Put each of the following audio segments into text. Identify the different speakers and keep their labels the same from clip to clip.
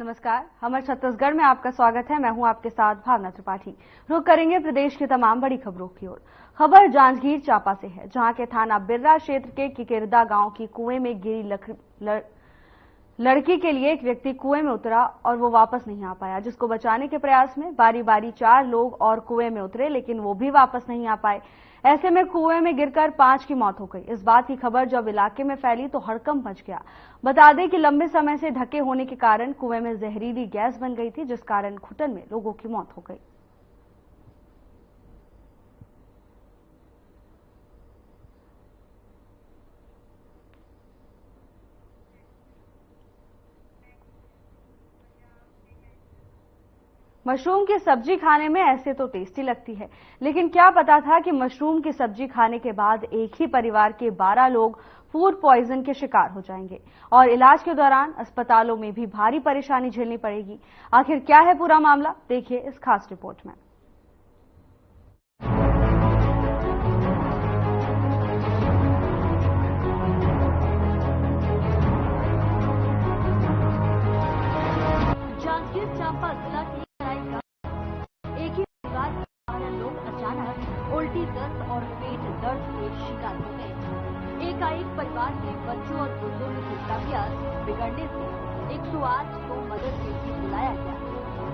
Speaker 1: नमस्कार, हमर छत्तीसगढ़ में आपका स्वागत है। मैं हूं आपके साथ भावना त्रिपाठी। रुख करेंगे प्रदेश की तमाम बड़ी खबरों की ओर। खबर जांजगीर चांपा से है, जहां के थाना बिर्रा क्षेत्र के किकिरदा गांव की कुएं में गिरी लड़की के लिए एक व्यक्ति कुएं में उतरा और वो वापस नहीं आ पाया, जिसको बचाने के प्रयास में बारी बारी 4 लोग और कुएं में उतरे, लेकिन वो भी वापस नहीं आ पाए। ऐसे में कुएं में गिरकर 5 की मौत हो गई। इस बात की खबर जब इलाके में फैली तो हड़कंप मच गया। बता दें कि लंबे समय से ढके होने के कारण कुएं में जहरीली गैस बन गई थी, जिस कारण घुटन में लोगों की मौत हो गई। मशरूम की सब्जी खाने में ऐसे तो टेस्टी लगती है, लेकिन क्या पता था कि मशरूम की सब्जी खाने के बाद एक ही परिवार के 12 लोग फूड पॉइजन के शिकार हो जाएंगे और इलाज के दौरान अस्पतालों में भी भारी परेशानी झेलनी पड़ेगी। आखिर क्या है पूरा मामला, देखिए इस खास रिपोर्ट में।
Speaker 2: जांजगीर चांपा जिला की एक ही परिवार के 12 लोग अचानक उल्टी दस्त और पेट दर्द के शिकार हो गए। एकाएक परिवार के बच्चों और बुजुर्ग की तबीयत बिगड़ने से 108 को मदद के लिए बुलाया गया,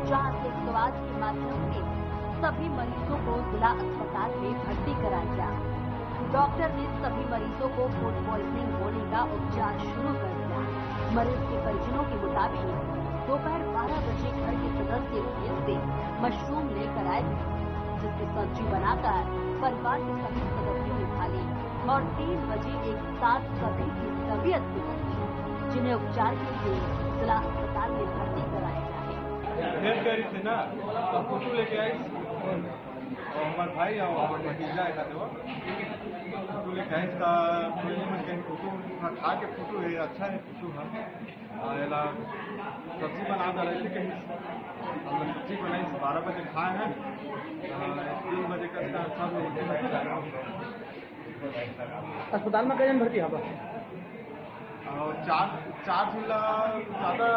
Speaker 2: जहां से 108 के माध्यम से सभी मरीजों को जिला अस्पताल में भर्ती कराया गया। डॉक्टर ने सभी मरीजों को फूड पॉइजनिंग होने का उपचार शुरू कर दिया। मरीज के परिजनों के मुताबिक दोपहर 12 बजे घर के सदस्य खेत से मशरूम लेकर आए थे, जिसकी सब्जी बनाकर परिवार के सभी सदस्यों ने खा ली और 3 बजे एक साथ सभी की तबीयत बिगड़ी, जिन्हें उपचार के लिए जिला अस्पताल में भर्ती कराया गया है।
Speaker 3: हेल्प करी थी ना, तो फोटो लेके आई और हमारे भाई और भतीजा आया था, फोटो लेके आई था। फोटो खा के फोटो है, अच्छा है फोटो है। सब्जी बना दे रहे थे कहीं, हम लोग सब्जी बनाई 12 बजे खाए हैं, 3 बजे का सब
Speaker 4: अस्पताल में कई भर्ती हवा
Speaker 3: और 4 जिला ज़्यादा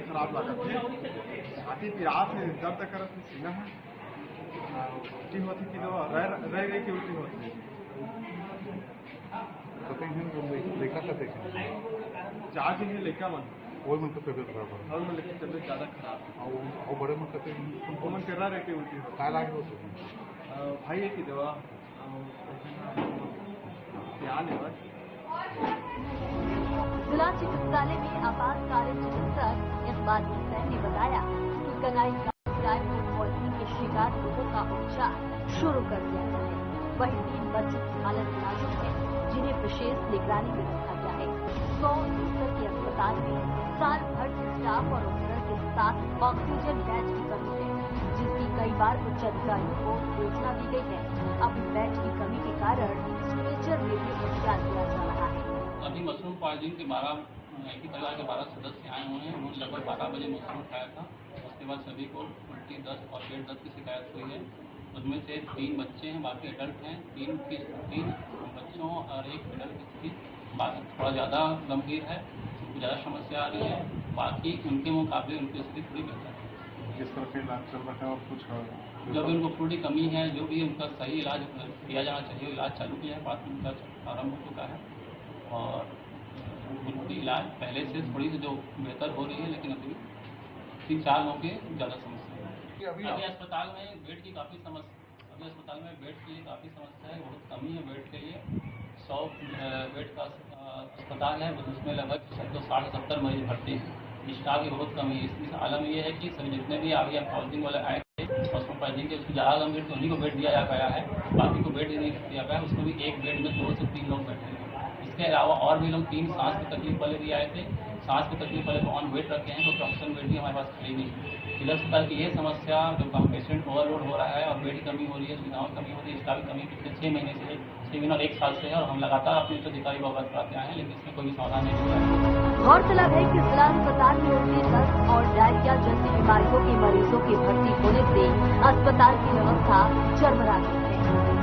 Speaker 3: खराब लगा थे। छाती पिरास है, दर्द कर सीना है, उल्टी होती थी, तो रह गई कि उल्टी होती
Speaker 5: देखा था देखे
Speaker 3: 4 दिन में लेकर मन
Speaker 5: वो मन तबियत खराब है
Speaker 3: और मन लेकर तबियत ज़्यादा खराब
Speaker 5: और बड़े मन कहते
Speaker 3: उनको मन कर रहा है कि उल्टी हो
Speaker 5: काय लागे होते
Speaker 3: भाई है कि दवा ध्यान है बस।
Speaker 2: जिला चिकित्सालय में आपातकालीन चिकित्सक इकबाल हुसैन ने बताया कि कनाई गांव फूड पॉइजनिंग के शिकार लोगों का उपचार शुरू कर दिया गया है। वहीं 3 बच्चों की हालत नाजुक है, जिन्हें विशेष निगरानी में रखा गया है। 100 बिस्तर के अस्पताल में साल भर के स्टाफ और उपकरण के साथ ऑक्सीजन बेड की कमी है, जिसकी कई बार उच्च अधिकारियों को सूचना दी गई है। अब बेड की कमी के कारण स्ट्रेचर में भी उपचार किया जा रहा है।
Speaker 6: अभी मशरूम पॉइजनिंग के 12 एक ही परिवार के 12 सदस्य आए हुए हैं। उन्होंने लगभग 12 बजे मशरूम खाया था। उसके बाद सभी को उल्टी दस्त और पेट दर्द की शिकायत हुई है। उसमें से 3 बच्चे हैं, बाकी एडल्ट हैं। 3 बच्चों और 1 एडल्ट की स्थिति थोड़ा ज़्यादा गंभीर है, उनको ज़्यादा समस्या आ रही है। बाकी उनके मुकाबले उनकी स्थिति थोड़ी बेहतर है।
Speaker 5: किस तरह का इलाज चल रहा है और कुछ
Speaker 6: जो भी उनको फ्लू की कमी है, जो भी उनका सही इलाज किया जाना चाहिए, वो इलाज चालू किया है, प्राथमिक इलाज आरम्भ हो चुका है और उनकी इलाज पहले से थोड़ी सी जो बेहतर हो रही है, लेकिन अभी 3-4 लोगों की ज़्यादा समस्या है। अभी अस्पताल में बेड की काफ़ी समस्या है, बहुत कमी है बेड के लिए। 100 बेड का अस्पताल है, उसमें लगभग 60-70 मरीज भर्ती हैं। स्टाफ की बहुत कमी है। इसकी आलम यह है कि सभी जितने भी अभी पॉलिथिन वाले आए थे मशरूम पॉइजनिंग के, उसकी ज़्यादा गंभीर तो उन्हीं को बेड दिया गया है, बाकी को बेड नहीं दिया गया है। उसमें भी एक बेड में 2 से 3 लोग बैठे हैं। इसके अलावा और भी लोग 3 सांस की तकलीफ वाले भी आए थे। सांस की तकलीफ वाले को ऑन वेट रखे हैं, तो ऑक्सीजन बेड भी हमारे पास खाली नहीं है। जिला अस्पताल की ये समस्या, जो पेशेंट ओवरलोड हो रहा है और बेड की कमी हो रही है, सुविधाओं की कमी हो रही है, स्टाफ की कमी पिछले 6 महीने से 6 महीने और 1 साल से है और हम लगातार अपने उच्च अधिकारी को अवगत कराते आए हैं, लेकिन इसमें कोई भी समाधान नहीं मिल रहा है।
Speaker 2: गौरतलब है कि जिला अस्पताल में उल्टी दस्त और डायरिया जैसी बीमारियों के मरीजों की भर्ती होने से अस्पताल की व्यवस्था चरमरा गई है,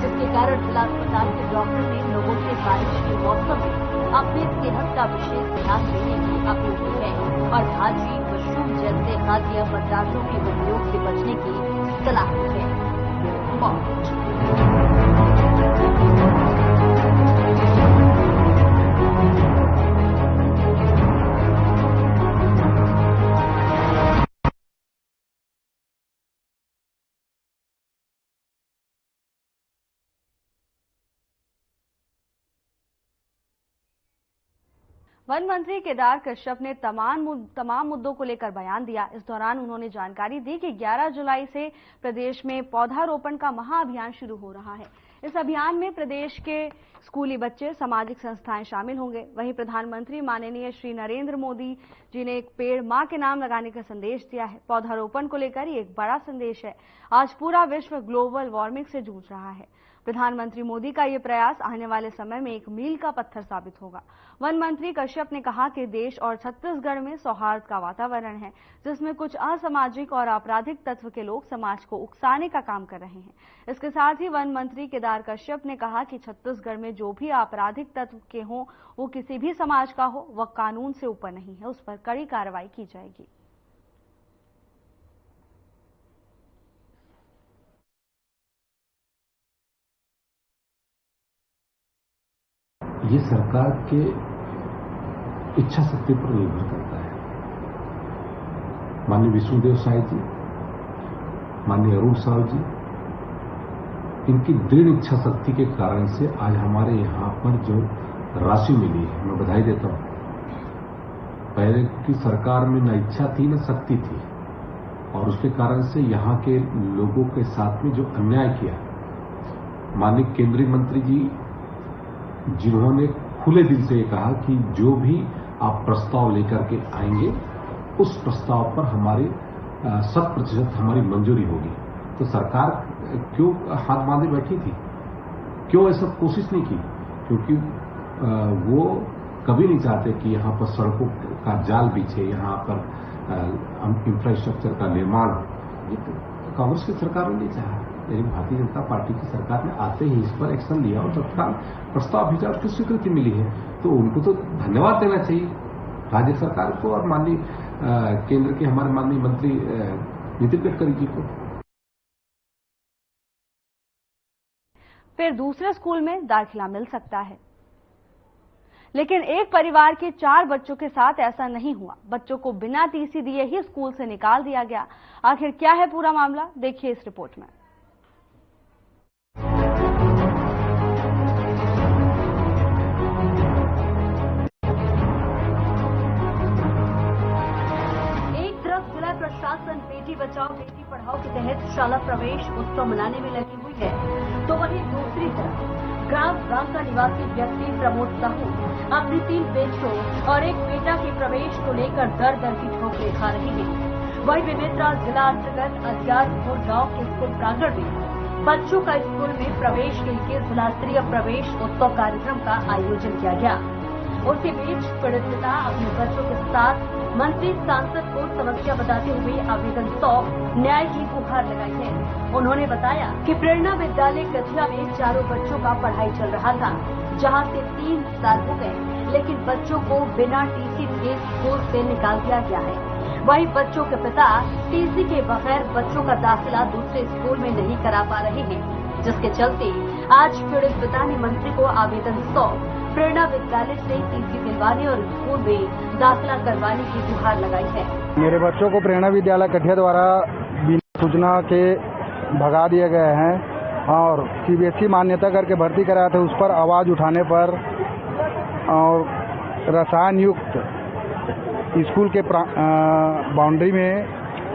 Speaker 2: जिसके कारण जिला अस्पताल के डॉक्टर ने लोगों से बारिश के मौसम में अपनी सेहत का विशेष ध्यान देने की अपील की है और भाजी मशरूम जैसे खाद्य पदार्थों के उपयोग से बचने की सलाह दी है।
Speaker 1: वन मंत्री केदार कश्यप ने तमाम मुद्दों को लेकर बयान दिया। इस दौरान उन्होंने जानकारी दी कि 11 जुलाई से प्रदेश में पौधारोपण का महाअभियान शुरू हो रहा है। इस अभियान में प्रदेश के स्कूली बच्चे, सामाजिक संस्थाएं शामिल होंगे। वहीं प्रधानमंत्री माननीय श्री नरेंद्र मोदी जी ने एक पेड़ मां के नाम लगाने का संदेश दिया है। पौधारोपण को लेकर ये एक बड़ा संदेश है। आज पूरा विश्व ग्लोबल वार्मिंग से जूझ रहा है। प्रधानमंत्री मोदी का ये प्रयास आने वाले समय में एक मील का पत्थर साबित होगा। वन मंत्री कश्यप ने कहा कि देश और छत्तीसगढ़ में सौहार्द का वातावरण है, जिसमें कुछ असामाजिक और आपराधिक तत्व के लोग समाज को उकसाने का काम कर रहे हैं। इसके साथ ही वन मंत्री केदार कश्यप ने कहा कि छत्तीसगढ़ में जो भी आपराधिक तत्व के हों, वो किसी भी समाज का हो, वह कानून से ऊपर नहीं है, उस पर कड़ी कार्रवाई की जाएगी।
Speaker 7: ये सरकार के इच्छा शक्ति पर निर्भर करता है। माननीय विष्णुदेव साय जी, माननीय अरुण साव जी, इनकी दृढ़ इच्छा शक्ति के कारण से आज हमारे यहाँ पर जो राशि मिली है, मैं बधाई देता हूं। पहले की सरकार में न इच्छा थी न शक्ति थी, और उसके कारण से यहाँ के लोगों के साथ में जो अन्याय किया, माननीय केंद्रीय मंत्री जी जिन्होंने खुले दिल से कहा कि जो भी आप प्रस्ताव लेकर के आएंगे, उस प्रस्ताव पर हमारी 100% हमारी मंजूरी होगी। तो सरकार क्यों हाथ बांधे बैठी थी? क्यों ऐसा कोशिश नहीं की? क्योंकि वो कभी नहीं चाहते कि यहाँ पर सड़कों का जाल बिछे, यहाँ पर इंफ्रास्ट्रक्चर का निर्माण हो। ये तो कांग्रेस की सरकार ने नहीं चाहा, लेकिन भारतीय जनता पार्टी की सरकार ने आते ही इस पर एक्शन लिया और तत्काल प्रस्ताव भेजा, उसकी स्वीकृति मिली है। तो उनको तो धन्यवाद देना चाहिए, राज्य सरकार को और माननीय केंद्र के हमारे माननीय मंत्री नितिन गडकरी जी को।
Speaker 1: फिर दूसरे स्कूल में दाखिला मिल सकता है, लेकिन एक परिवार के 4 बच्चों के साथ ऐसा नहीं हुआ। बच्चों को बिना टीसी दिए ही स्कूल से निकाल दिया गया। आखिर क्या है पूरा मामला, देखिए इस रिपोर्ट में।
Speaker 2: प्रशासन बेटी बचाओ बेटी पढ़ाओ के तहत शाला प्रवेश उत्सव मनाने में लगी हुई है, तो वहीं दूसरी तरफ ग्राम रांका निवासी व्यक्ति प्रमोद साहू अपनी 3 बेटियों और एक बेटा के प्रवेश को लेकर दर दर की ठोकरें खा रहे हैं। वहीं बेमेतरा जिला अंतर्गत अदियारपुर गांव के स्कूल प्रांगण में बच्चों का स्कूल में प्रवेश के लिए जिला स्तरीय प्रवेश उत्सव कार्यक्रम का आयोजन किया गया। उसी बीच पीड़ित पिता अपने बच्चों के साथ मंत्री सांसद को समस्या बताते हुए आवेदन सौंप न्याय की गुहार लगाई है। उन्होंने बताया कि प्रेरणा विद्यालय कथिया में 4 बच्चों का पढ़ाई चल रहा था, जहां से 3 साल हो गए, लेकिन बच्चों को बिना टीसी दिए स्कूल से निकाल दिया गया है। वहीं बच्चों के पिता टीसी के बगैर बच्चों का दाखिला दूसरे स्कूल में नहीं करा पा रहे हैं, जिसके चलते आज पीड़ित पिता ने मंत्री को आवेदन सौंप प्रेरणा विद्यालय से टीसी दिलवाने और स्कूल में दाखिला करवाने की गुहार लगाई है।
Speaker 8: मेरे बच्चों को प्रेरणा विद्यालय कठिया द्वारा बिना सूचना के भगा दिए गए हैं और सीबीएसई मान्यता करके भर्ती कराया था। उस पर आवाज उठाने पर और रसायन युक्त स्कूल के बाउंड्री में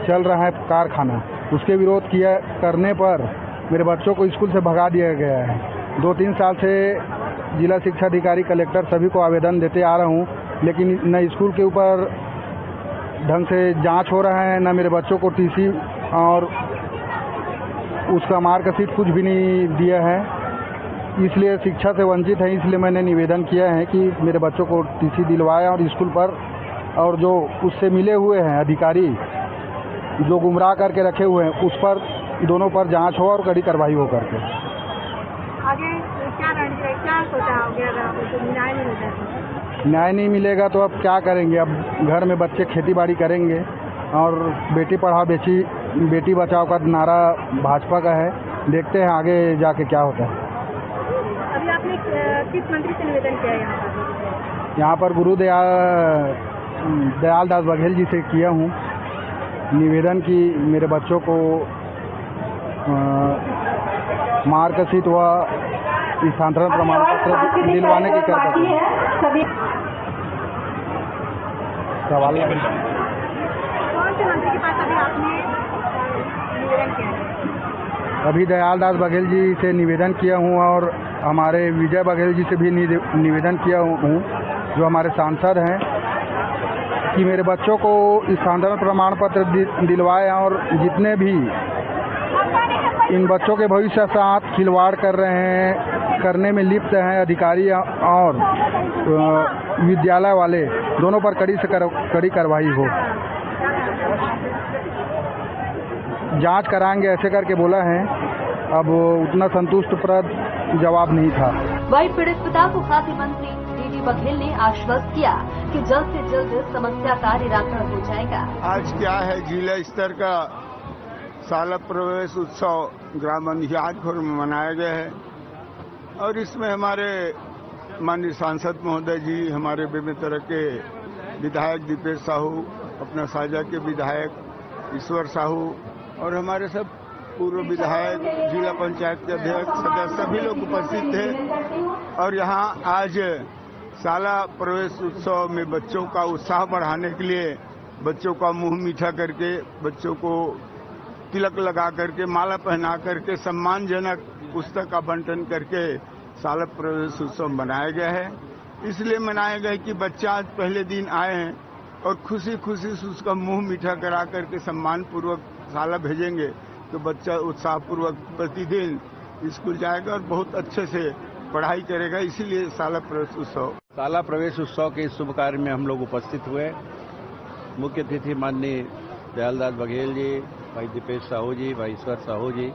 Speaker 8: चल रहा है कारखाना, उसके विरोध करने पर मेरे बच्चों को स्कूल से भगा दिया गया है। 2-3 साल से जिला शिक्षा अधिकारी, कलेक्टर सभी को आवेदन देते आ रहा हूँ, लेकिन न स्कूल के ऊपर ढंग से जांच हो रहा है, न मेरे बच्चों को टीसी और उसका मार्कशीट कुछ भी नहीं दिया है। इसलिए शिक्षा से वंचित है। इसलिए मैंने निवेदन किया है कि मेरे बच्चों को टीसी दिलवाएं और स्कूल पर और जो उससे मिले हुए हैं अधिकारी जो गुमराह करके रखे हुए हैं, उस पर दोनों पर जांच हो और कड़ी कार्रवाई हो करके।
Speaker 9: आगे क्या रणनीति, क्या सोचा होगा अगर आपको न्याय नहीं मिलता?
Speaker 8: न्याय नहीं मिलेगा तो अब क्या करेंगे। अब घर में बच्चे खेती बाड़ी करेंगे और बेटी पढ़ाओ बेटी बचाओ का नारा भाजपा का है। देखते हैं आगे जाके क्या होता है।
Speaker 9: अभी आपने किस मंत्री से निवेदन किया
Speaker 8: यहाँ पर दयाल दास बघेल जी से किया हूँ निवेदन कि मेरे बच्चों को मार्कशीट व स्थानांतरण प्रमाण पत्र दिलवाने की क्या सवाल
Speaker 9: कौन से मंत्री के पास अभी आपने निवेदन किया है?
Speaker 8: अभी दयाल दास बघेल जी से निवेदन किया हूँ और हमारे विजय बघेल जी से भी निवेदन किया हूँ जो हमारे सांसद हैं कि मेरे बच्चों को स्थानांतरण प्रमाण पत्र दिलवाए और जितने भी इन बच्चों के भविष्य के साथ खिलवाड़ कर रहे हैं करने में लिप्त हैं अधिकारी और विद्यालय वाले दोनों पर कड़ी कार्रवाई हो। जांच कराएंगे ऐसे करके बोला है। अब उतना संतुष्टप्रद जवाब नहीं था।
Speaker 2: वहीं पीड़ित पिता को खाद्य मंत्री डीडी बघेल ने आश्वस्त किया कि जल्द से जल्द समस्या का निराकरण हो जाएगा।
Speaker 10: आज क्या है, जिला स्तर का शाला प्रवेश उत्सव ग्राम अंधियाजपुर में मनाया गया है और इसमें हमारे माननीय सांसद महोदय जी, हमारे बेमेतरा के विधायक दीपेश साहू, अपना साझा के विधायक ईश्वर साहू और हमारे सब पूर्व विधायक, जिला पंचायत के अध्यक्ष, सदस्य सभी लोग उपस्थित थे और यहाँ आज शाला प्रवेश उत्सव में बच्चों का उत्साह बढ़ाने के लिए बच्चों का मुंह मीठा करके, बच्चों को तिलक लगा करके, माला पहना करके, सम्मानजनक पुस्तक का आवंटन करके शाला प्रवेश उत्सव मनाया गया है। इसलिए मनाया गया कि बच्चा आज पहले दिन आए हैं और खुशी खुशी से उसका मुंह मीठा करा करके सम्मान पूर्वक शाला भेजेंगे तो बच्चा उत्साहपूर्वक प्रतिदिन स्कूल जाएगा और बहुत अच्छे से पढ़ाई करेगा। इसीलिए शाला प्रवेश उत्सव
Speaker 11: के शुभ कार्य में हम लोग उपस्थित हुए। मुख्य अतिथि माननीय दयाल दास बघेल जी, भाई दीपेश साहू जी, भाई ईश्वर साहू जी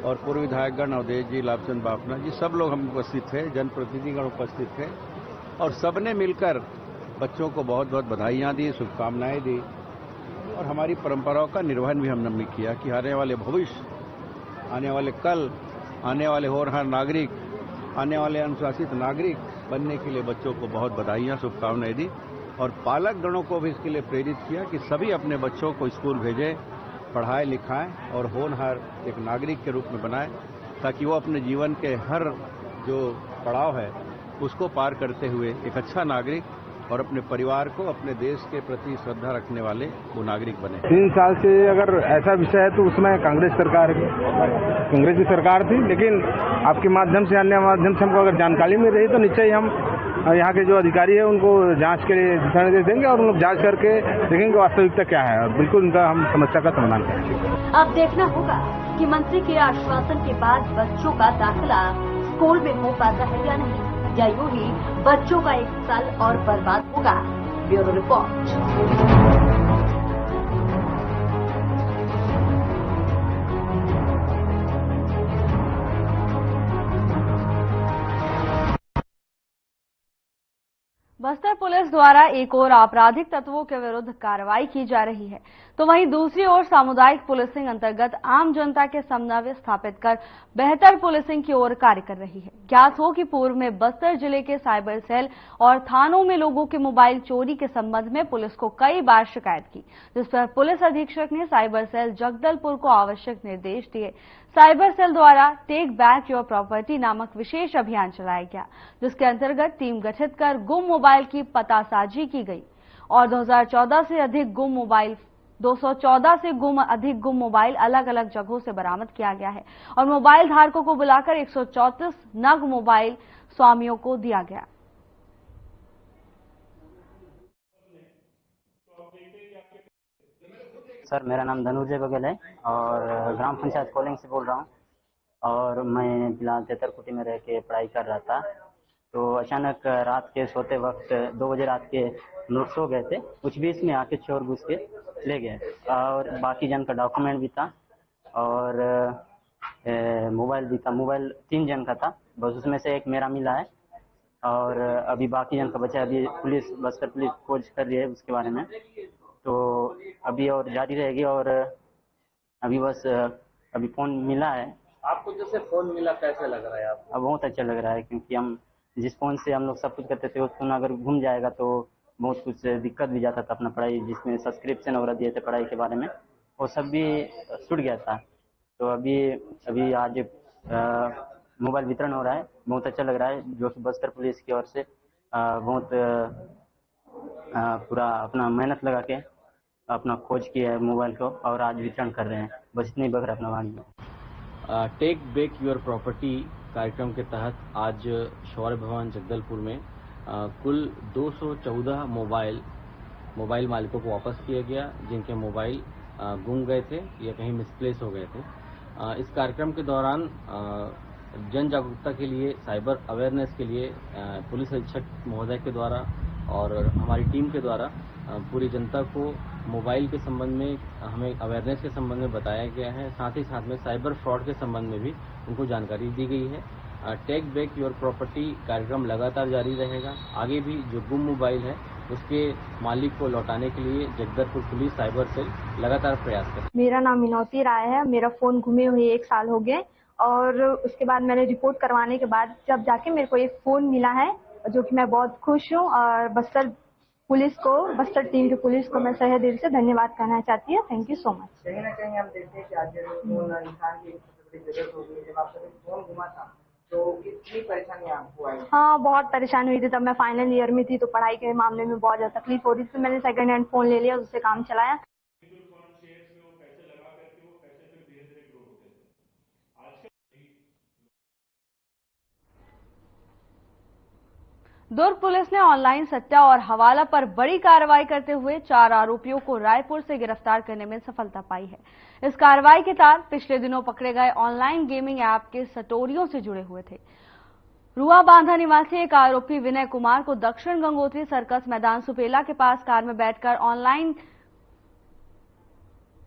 Speaker 11: और पूर्व विधायकगण अवधेश जी, लाभचंद बाफना जी, सब लोग हम उपस्थित थे। जनप्रतिनिधिगण उपस्थित थे और सबने मिलकर बच्चों को बहुत बहुत बधाइयाँ दी, शुभकामनाएं दी और हमारी परंपराओं का निर्वहन भी हमने किया कि आने वाले भविष्य, आने वाले कल, आने वाले होनहार नागरिक, आने वाले अनुशासित नागरिक बनने के लिए बच्चों को बहुत बधाइयाँ, शुभकामनाएं दी और पालक गणों को भी इसके लिए प्रेरित किया कि सभी अपने बच्चों को स्कूल भेजें, पढ़ाएं लिखाएं और होनहार एक नागरिक के रूप में बनाएं ताकि वो अपने जीवन के हर जो पड़ाव है उसको पार करते हुए एक अच्छा नागरिक और अपने परिवार को, अपने देश के प्रति श्रद्धा रखने वाले वो नागरिक बने।
Speaker 8: 3 साल से अगर ऐसा विषय है तो उसमें कांग्रेस की सरकार थी, लेकिन आपके माध्यम से, अन्य माध्यम से हमको अगर जानकारी मिल रही तो निश्चय हम यहाँ के जो अधिकारी है उनको जांच के लिए दिशा निर्देश देंगे और उन लोग जांच करके देखेंगे वास्तविकता क्या है और बिल्कुल उनका हम समस्या का समाधान करेंगे।
Speaker 2: अब देखना होगा कि मंत्री के आश्वासन के बाद बच्चों का दाखिला स्कूल में हो पाता है या नहीं, या यूं ही बच्चों का 1 साल और बर्बाद होगा। Bureau report.
Speaker 1: बस्तर पुलिस द्वारा एक ओर आपराधिक तत्वों के विरुद्ध कार्रवाई की जा रही है तो वहीं दूसरी ओर सामुदायिक पुलिसिंग अंतर्गत आम जनता के समन्वय स्थापित कर बेहतर पुलिसिंग की ओर कार्य कर रही है। ज्ञात हो कि पूर्व में बस्तर जिले के साइबर सेल और थानों में लोगों के मोबाइल चोरी के संबंध में पुलिस को कई बार शिकायत की, जिस पर पुलिस अधीक्षक ने साइबर सेल जगदलपुर को आवश्यक निर्देश दिए। साइबर सेल द्वारा टेक बैक योर प्रॉपर्टी नामक विशेष अभियान चलाया गया, जिसके अंतर्गत टीम गठित कर गुम मोबाइल की पतासाजी की गई और 214 से अधिक गुम मोबाइल अलग अलग जगहों से बरामद किया गया है और मोबाइल धारकों को बुलाकर 134 नग मोबाइल स्वामियों को दिया गया।
Speaker 12: सर, मेरा नाम धनुर्जय बघेल है और ग्राम पंचायत कोलिंग से बोल रहा हूँ और मैं फिलहाल तेतरकुटी में रह के पढ़ाई कर रहा था। तो अचानक रात के सोते वक्त 2 बजे रात के लोग सो गए थे, कुछ बीच में आके चोर घुस के ले गए और बाकी जन का डॉक्यूमेंट भी था और मोबाइल भी था। मोबाइल 3 जन का था, बस उसमें से एक मेरा मिला है और अभी बाकी जन का बचा है। अभी पुलिस, बस्तर पुलिस खोज कर रही है उसके बारे में, तो अभी और जारी रहेगी। और अभी बस अभी फ़ोन मिला है।
Speaker 4: आपको जैसे फोन मिला कैसे लग रहा है आपको?
Speaker 12: अब बहुत अच्छा लग रहा है, क्योंकि हम जिस फ़ोन से हम लोग सब कुछ करते थे, वो फ़ोन अगर घूम जाएगा तो बहुत कुछ दिक्कत भी जाता था। अपना पढ़ाई जिसमें सब्सक्रिप्शन वगैरह दिए थे पढ़ाई के बारे में, वो सब भी छूट गया था। तो अभी आज मोबाइल वितरण हो रहा है, बहुत अच्छा लग रहा है, जो कि बस्तर पुलिस की ओर से बहुत पूरा अपना मेहनत लगा के अपना खोज किया है मोबाइल को, और आज वितरण कर रहे हैं। बस इतनी बख रखना वाली।
Speaker 13: टेक बैक योर प्रॉपर्टी कार्यक्रम के तहत आज शौर्य भवन जगदलपुर में कुल 214 मोबाइल मालिकों को वापस किया गया, जिनके मोबाइल गुम गए थे या कहीं मिसप्लेस हो गए थे। इस कार्यक्रम के दौरान जन जागरूकता के लिए, साइबर अवेयरनेस के लिए पुलिस अधीक्षक महोदय के द्वारा और हमारी टीम के द्वारा पूरी जनता को मोबाइल के संबंध में, हमें अवेयरनेस के संबंध में बताया गया है। साथ ही साथ में साइबर फ्रॉड के संबंध में भी उनको जानकारी दी गई है। टेक बैक योर प्रॉपर्टी कार्यक्रम लगातार जारी रहेगा। आगे भी जो गुम मोबाइल है उसके मालिक को लौटाने के लिए जगदलपुर पुलिस साइबर सेल लगातार प्रयास करें।
Speaker 9: मेरा नाम मिनौती राय है। मेरा फ़ोन गुमे हुए 1 साल हो गए, और उसके बाद मैंने रिपोर्ट करवाने के बाद जब जाके मेरे को एक फ़ोन मिला है, जो कि मैं बहुत खुश हूँ। और बस्तर टीम की पुलिस को मैं तहे दिल से धन्यवाद कहना चाहती हूँ। Thank you so much.
Speaker 4: कहीं ना कहीं हम देखते हैं कि आज फोन इंसान की सबसे बड़ी जरूरत हो गई है। जब आपका फोन घुमा था तो कितनी परेशानी आपको आई?
Speaker 9: हाँ, बहुत परेशानी हुई थी। तब मैं फाइनल ईयर में थी, तो पढ़ाई के मामले में बहुत ज़्यादा तकलीफ हो रही थी। मैंने सेकंड हैंड फ़ोन ले लिया, उससे काम चलाया।
Speaker 1: दुर्ग पुलिस ने ऑनलाइन सट्टा और हवाला पर बड़ी कार्रवाई करते हुए 4 आरोपियों को रायपुर से गिरफ्तार करने में सफलता पाई है। इस कार्रवाई के तहत पिछले दिनों पकड़े गए ऑनलाइन गेमिंग ऐप के सटोरियों से जुड़े हुए थे। रुआ बांधा निवासी एक आरोपी विनय कुमार को दक्षिण गंगोत्री सर्कस मैदान सुपेला के पास कार में बैठकर ऑनलाइन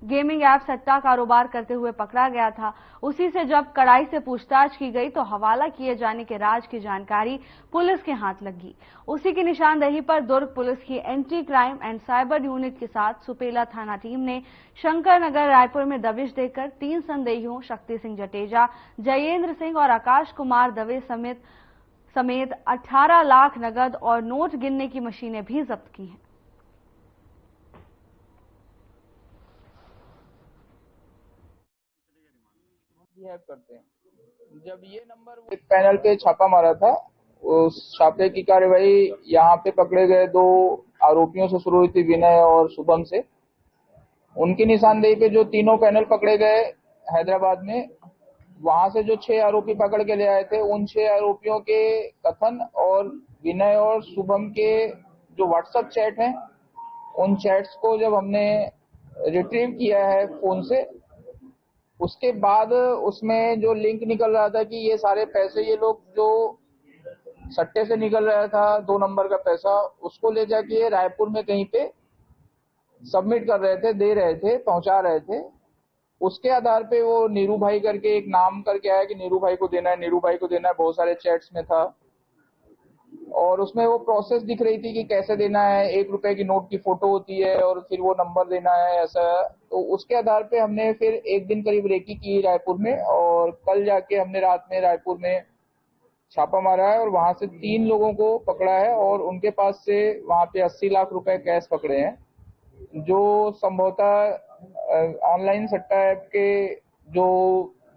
Speaker 1: गेमिंग ऐप सट्टा कारोबार करते हुए पकड़ा गया था। उसी से जब कड़ाई से पूछताछ की गई तो हवाला किए जाने के राज की जानकारी पुलिस के हाथ लगी। उसी की निशानदेही पर दुर्ग पुलिस की anti crime and cyber unit के साथ सुपेला थाना टीम ने शंकर नगर रायपुर में दबिश देकर 3 संदेहियों शक्ति सिंह जटेजा, जयेंद्र सिंह और आकाश कुमार दवे समेत 18 लाख नगद और नोट गिनने की मशीनें भी जब्त की हैं।
Speaker 14: करते हैं। जब ये नंबर एक पैनल पे छापा मारा था, उस छापे की कार्रवाई यहाँ पे पकड़े गए 2 आरोपियों से शुरू हुई थी, विनय और शुभम से। उनकी निशानदेही पे जो तीनों पैनल पकड़े गए हैदराबाद में, वहां से जो 6 आरोपी पकड़ के ले आए थे, उन 6 आरोपियों के कथन और विनय और शुभम के जो व्हाट्सएप चैट हैं, उन चैट्स को जब हमने रिट्रीव किया है फोन से, उसके बाद उसमें जो लिंक निकल रहा था कि ये सारे पैसे ये लोग जो सट्टे से निकल रहा था 2 नंबर का पैसा, उसको ले जाके रायपुर में कहीं पे सबमिट कर रहे थे, दे रहे थे, पहुंचा रहे थे। उसके आधार पे वो नीरू भाई करके एक नाम करके आया कि नीरू भाई को देना है, नीरू भाई को देना है, बहुत सारे चैट्स में था। और उसमें वो प्रोसेस दिख रही थी कि कैसे देना है, 1 रुपए की नोट की फोटो होती है और फिर वो नंबर देना है, ऐसा। तो उसके आधार पे हमने फिर 1 दिन करीब रेकी की रायपुर में, और कल जाके हमने रात में रायपुर में छापा मारा है और वहां से 3 लोगों को पकड़ा है और उनके पास से वहां पे 80 लाख रुपए कैश पकड़े हैं, जो संभवतः ऑनलाइन सट्टा ऐप के जो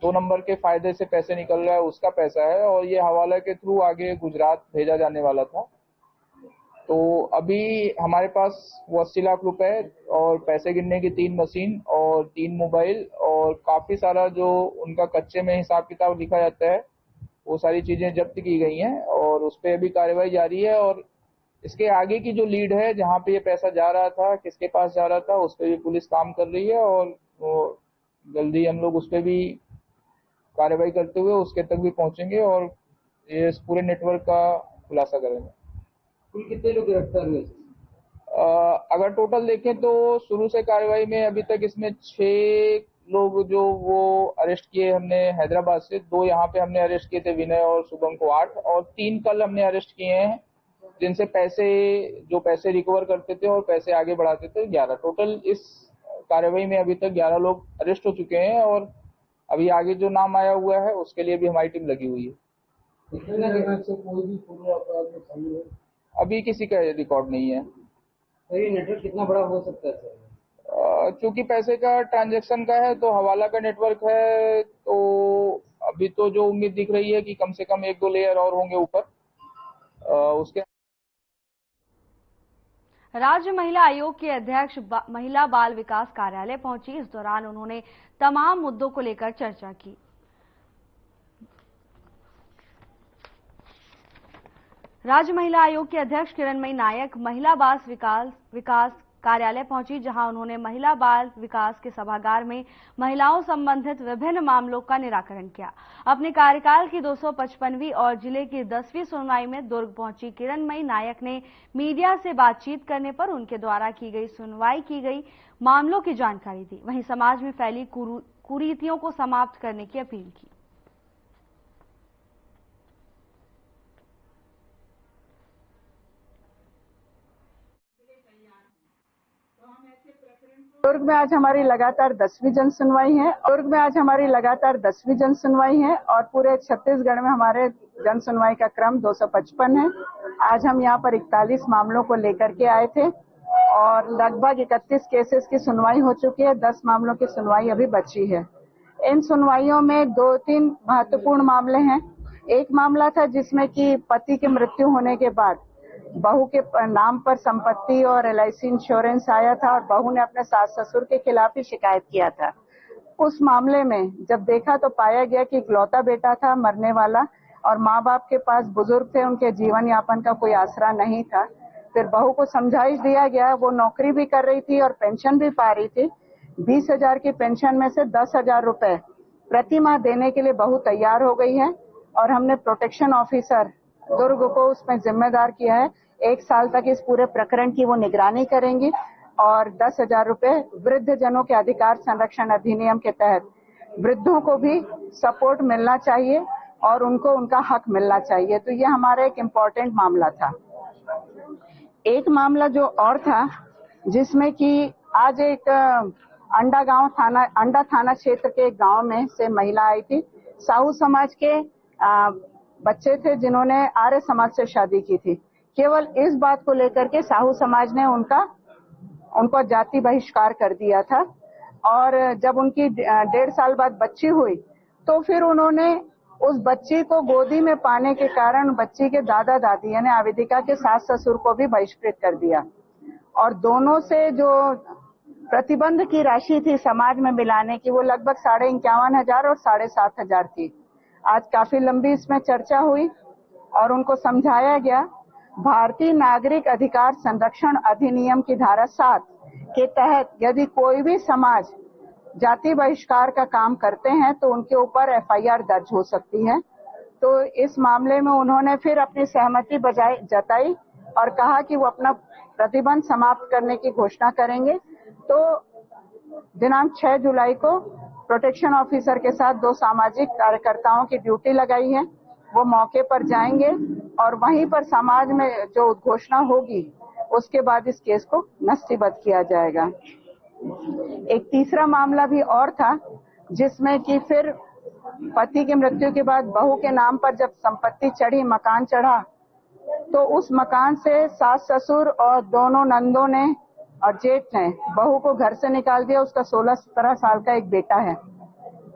Speaker 14: 2 नंबर के फायदे से पैसे निकल रहा है उसका पैसा है, और ये हवाला के थ्रू आगे गुजरात भेजा जाने वाला था। तो अभी हमारे पास वो 80 लाख रुपए और पैसे गिनने की 3 मशीन और 3 मोबाइल और काफी सारा जो उनका कच्चे में हिसाब किताब लिखा जाता है, वो सारी चीजें जब्त की गई हैं और उस पर अभी कार्रवाई जारी है। और इसके आगे की जो लीड है, जहाँ पे ये पैसा जा रहा था, किसके पास जा रहा था, उस पर भी पुलिस काम कर रही है और जल्दी हम लोग उस पर भी कार्रवाई करते हुए उसके तक भी पहुंचेंगे और ये इस पूरे नेटवर्क का खुलासा करेंगे।
Speaker 4: कुल कितने लोग गिरफ्तार हुए?
Speaker 14: अगर टोटल देखें तो शुरू से कार्रवाई में अभी तक इसमें 6 लोग जो वो अरेस्ट किए हमने हैदराबाद से, 2 यहाँ पे हमने अरेस्ट किए थे, विनय और शुभम को 8, और 3 कल हमने अरेस्ट किए हैं जिनसे पैसे रिकवर करते थे और पैसे आगे बढ़ाते थे 11। टोटल इस कार्रवाई में अभी तक 11 लोग अरेस्ट हो चुके हैं और अभी आगे जो नाम आया हुआ है उसके लिए भी हमारी टीम लगी हुई है।
Speaker 15: कोई भी पूर्व अपराध में शामिल है?
Speaker 14: अभी किसी का रिकॉर्ड नहीं है।
Speaker 15: तो ये नेटवर्क कितना बड़ा हो सकता है सर?
Speaker 14: चूंकि पैसे का ट्रांजैक्शन का है तो हवाला का नेटवर्क है, तो अभी तो जो उम्मीद दिख रही है कि कम से कम 1-2 लेयर और होंगे ऊपर उसके।
Speaker 1: राज्य महिला आयोग की अध्यक्ष महिला बाल विकास कार्यालय पहुंची। इस दौरान उन्होंने तमाम मुद्दों को लेकर चर्चा की। राज्य महिला आयोग की अध्यक्ष किरणमयी नायक महिला बाल विकास कार्यालय पहुंची, जहां उन्होंने महिला बाल विकास के सभागार में महिलाओं संबंधित विभिन्न मामलों का निराकरण किया। अपने कार्यकाल की 255वीं और जिले की 10वीं सुनवाई में दुर्ग पहुंची किरणमयी नायक ने मीडिया से बातचीत करने पर उनके द्वारा की गई सुनवाई की गई मामलों की जानकारी दी। वहीं समाज में फैली कुरीतियों को समाप्त करने की अपील की।
Speaker 16: दुर्ग में आज हमारी लगातार 10वीं जन सुनवाई है और पूरे छत्तीसगढ़ में हमारे जन सुनवाई का क्रम 255 है। आज हम यहाँ पर 41 मामलों को लेकर के आए थे और लगभग 31 केसेस की सुनवाई हो चुकी है। 10 मामलों की सुनवाई अभी बची है। इन सुनवाइयों में 2-3 महत्वपूर्ण मामले हैं। एक मामला था जिसमें कि पति की मृत्यु होने के बाद बहू के नाम पर संपत्ति और LIC इंश्योरेंस आया था और बहू ने अपने सास ससुर के खिलाफ ही शिकायत किया था। उस मामले में जब देखा तो पाया गया कि इकलौता बेटा था मरने वाला और माँ बाप के पास बुजुर्ग थे, उनके जीवन यापन का कोई आसरा नहीं था। फिर बहू को समझाइश दिया गया, वो नौकरी भी कर रही थी और पेंशन भी पा रही थी। 20,000 की पेंशन में से 10,000 रुपए प्रति माह देने के लिए बहू तैयार हो गई है और हमने प्रोटेक्शन ऑफिसर दुर्ग को उसमें जिम्मेदार किया है। 1 साल तक इस पूरे प्रकरण की वो निगरानी करेंगी और 10,000 रुपए वृद्ध जनों के अधिकार संरक्षण अधिनियम के तहत वृद्धों को भी सपोर्ट मिलना चाहिए और उनको उनका हक मिलना चाहिए। तो ये हमारा एक इम्पोर्टेंट मामला था। एक मामला जो और था जिसमें कि आज एक अंडा थाना क्षेत्र के एक गांव में से महिला आई थी। साहू समाज के बच्चे थे जिन्होंने आर्य समाज से शादी की थी। केवल इस बात को लेकर के साहू समाज ने उनको जाति बहिष्कार कर दिया था और जब उनकी 1.5 साल बाद बच्ची हुई तो फिर उन्होंने उस बच्ची को गोदी में पाने के कारण बच्ची के दादा दादी यानी आवेदिका के सास ससुर को भी बहिष्कृत कर दिया और दोनों से जो प्रतिबंध की राशि थी समाज में मिलाने की वो लगभग 51,500 और 7,500 थी। आज काफी लंबी इसमें चर्चा हुई और उनको समझाया गया भारतीय नागरिक अधिकार संरक्षण अधिनियम की धारा 7 के तहत यदि कोई भी समाज जाति बहिष्कार का काम करते हैं तो उनके ऊपर FIR दर्ज हो सकती है। तो इस मामले में उन्होंने फिर अपनी सहमति जताई और कहा कि वो अपना प्रतिबंध समाप्त करने की घोषणा करेंगे। तो दिनांक 6 जुलाई को प्रोटेक्शन ऑफिसर के साथ 2 सामाजिक कार्यकर्ताओं की ड्यूटी लगाई है। वो मौके पर जाएंगे और वहीं पर समाज में जो घोषणा होगी उसके बाद इस केस को नस्तीबद्ध किया जाएगा। एक तीसरा मामला भी और था जिसमें कि फिर पति की मृत्यु के बाद बहू के नाम पर जब संपत्ति चढ़ी, मकान चढ़ा, तो उस मकान से सास ससुर और दोनों नंदों ने और जेठ ने बहू को घर से निकाल दिया। उसका 16-17 साल का एक बेटा है।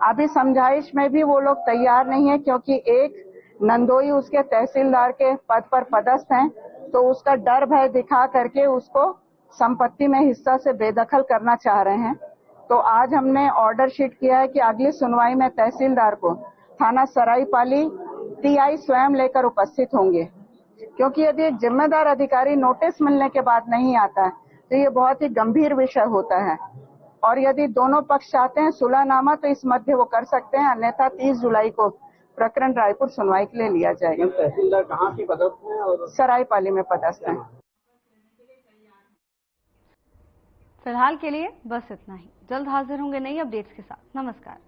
Speaker 16: अभी समझाइश में भी वो लोग तैयार नहीं है क्योंकि एक नंदोई उसके तहसीलदार के पद पर पदस्थ हैं, तो उसका डर भय दिखा करके उसको संपत्ति में हिस्सा से बेदखल करना चाह रहे हैं। तो आज हमने ऑर्डर शीट किया है कि अगली सुनवाई में तहसीलदार को थाना सरायपाली TI स्वयं लेकर उपस्थित होंगे, क्योंकि यदि एक जिम्मेदार अधिकारी नोटिस मिलने के बाद नहीं आता है तो ये बहुत ही गंभीर विषय होता है और यदि दोनों पक्ष चाहते हैं सुलहनामा तो इस मध्य वो कर सकते हैं, अन्यथा 30 जुलाई को प्रकरण रायपुर सुनवाई के लिए लिया जाएगा।
Speaker 15: तहसीलदार कहाँ की पदस्थ हैं? और
Speaker 16: सरायपाली में पदस्थ हैं।
Speaker 1: फिलहाल के लिए बस इतना ही। जल्द हाजिर होंगे नई अपडेट्स के साथ। नमस्कार।